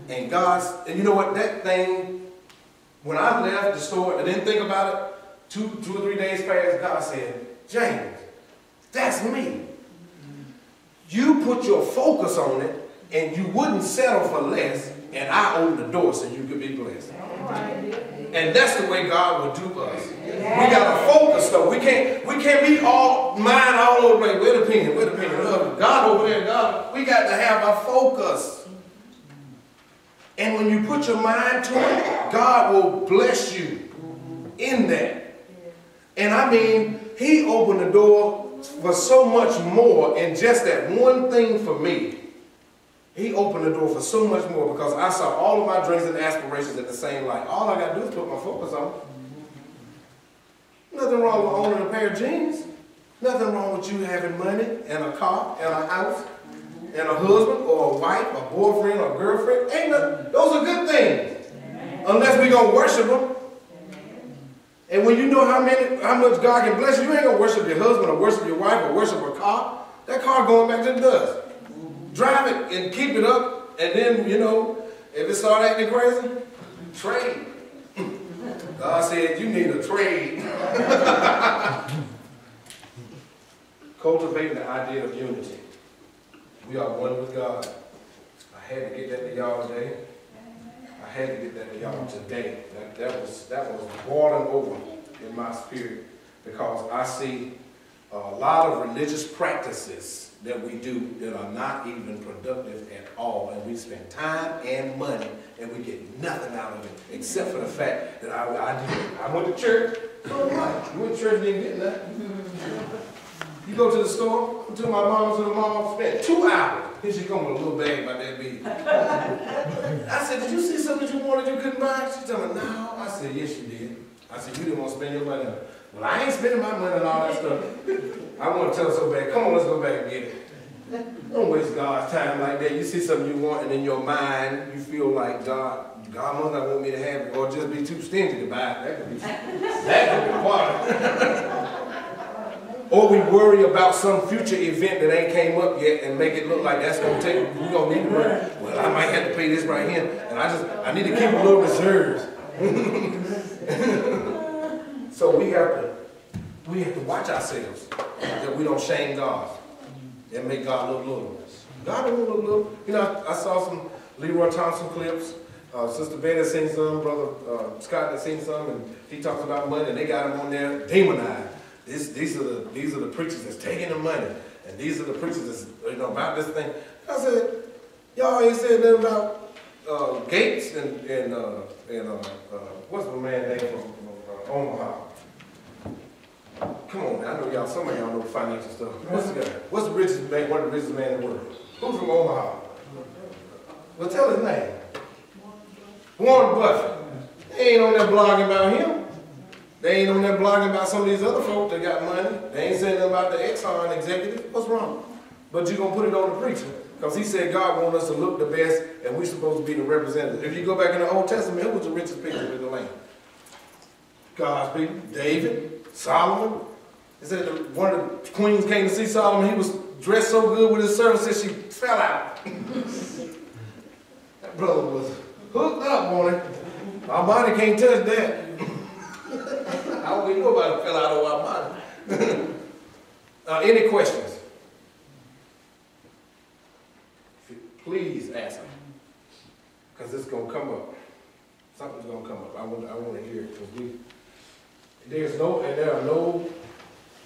And and you know what, that thing, when I left the store, I didn't think about it, two or 3 days passed, God said, James, that's me. You put your focus on it, and you wouldn't settle for less, and I opened the door so you could be blessed. And that's the way God will do us. We got to focus though. We can't be all mind all over the place. Wait a minute. God over there, God. We got to have our focus. And when you put your mind to it, God will bless you in that. And I mean, He opened the door for so much more in just that one thing for me. He opened the door for so much more because I saw all of my dreams and aspirations in the same light. All I got to do is put my focus on it. Nothing wrong with owning a pair of jeans. Nothing wrong with you having money and a car and a house and a husband or a wife, a boyfriend or a girlfriend. Ain't nothing. Those are good things. Unless we're going to worship them. And when you know how much God can bless you, you ain't going to worship your husband or worship your wife or worship a car. That car going back to the dust. Drive it and keep it up, and then, you know, if it start acting crazy, trade. God said, you need a trade. Cultivating the idea of unity. We are one with God. I had to get that to y'all today. I had to get that to y'all today. That was boiling over in my spirit because I see a lot of religious practices that we do that are not even productive at all, and we spend time and money and we get nothing out of it except for the fact that I went to church. So what? You went to church and didn't get nothing. You go to the store, to my mom, to the mall, spend 2 hours. Here she come with a little bag about that big. I said, did you see something that you wanted you couldn't buy? She told me, no. I said, yes you did. I said, you didn't want to spend your money on it. Well, I ain't spending my money on all that stuff. I want to tell her so bad. Come on, let's go back and get it. Don't waste God's time like that. You see something you want, and in your mind, you feel like God must not want me to have it, or just be too stingy to buy it. That could be part of it. Or we worry about some future event that ain't came up yet and make it look like that's going to take, we're going to need to worry. Well, I might have to pay this right here, and I need to keep a little reserves. So we have to watch ourselves that we don't shame God and make God look little. God don't look little. You know, I saw some Leroy Thompson clips. Sister Betty seen some, Brother Scott had seen some, and he talks about money, and they got him on there demonized. These are the preachers that's taking the money, and these are the preachers that's about this thing. I said, y'all ain't said nothing about Gates and what's my man name from Omaha? Come on, man. I know y'all. Some of y'all know financial stuff. What's the guy? What's the richest man? One of the richest men in the world? Who's from Omaha? Well, tell his name. Warren Buffett. They ain't on there blogging about him. They ain't on there blogging about some of these other folk that got money. They ain't saying nothing about the Exxon executive. What's wrong? But you're gonna put it on the preacher because he said God wants us to look the best, and we're supposed to be the representatives. If you go back in the Old Testament, who was the richest people in the land? God's people. David. Solomon. It said that one of the queens came to see Solomon. He was dressed so good with his servants that she fell out. That brother was hooked up on it. Our body can't touch that. How would we know about it fell out of our body? Any questions? Please ask them. Because it's going to come up. Something's going to come up. I want to hear it because there are no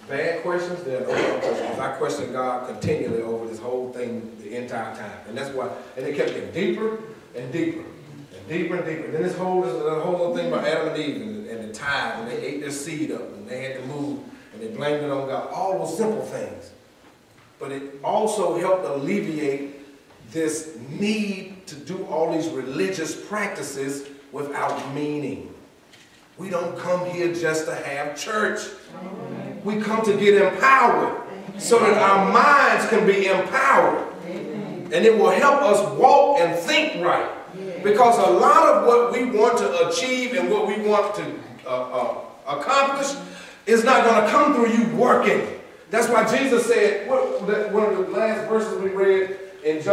bad questions, there are no wrong questions. I questioned God continually over this whole thing the entire time. And that's why, and it kept getting deeper and deeper and deeper and deeper. And then this whole little thing about Adam and Eve and the tide, and they ate their seed up and they had to move and they blamed it on God. All those simple things. But it also helped alleviate this need to do all these religious practices without meaning. We don't come here just to have church. We come to get empowered so that our minds can be empowered. And it will help us walk and think right. Because a lot of what we want to achieve and what we want to accomplish is not going to come through you working. That's why Jesus said, one of the last verses we read in John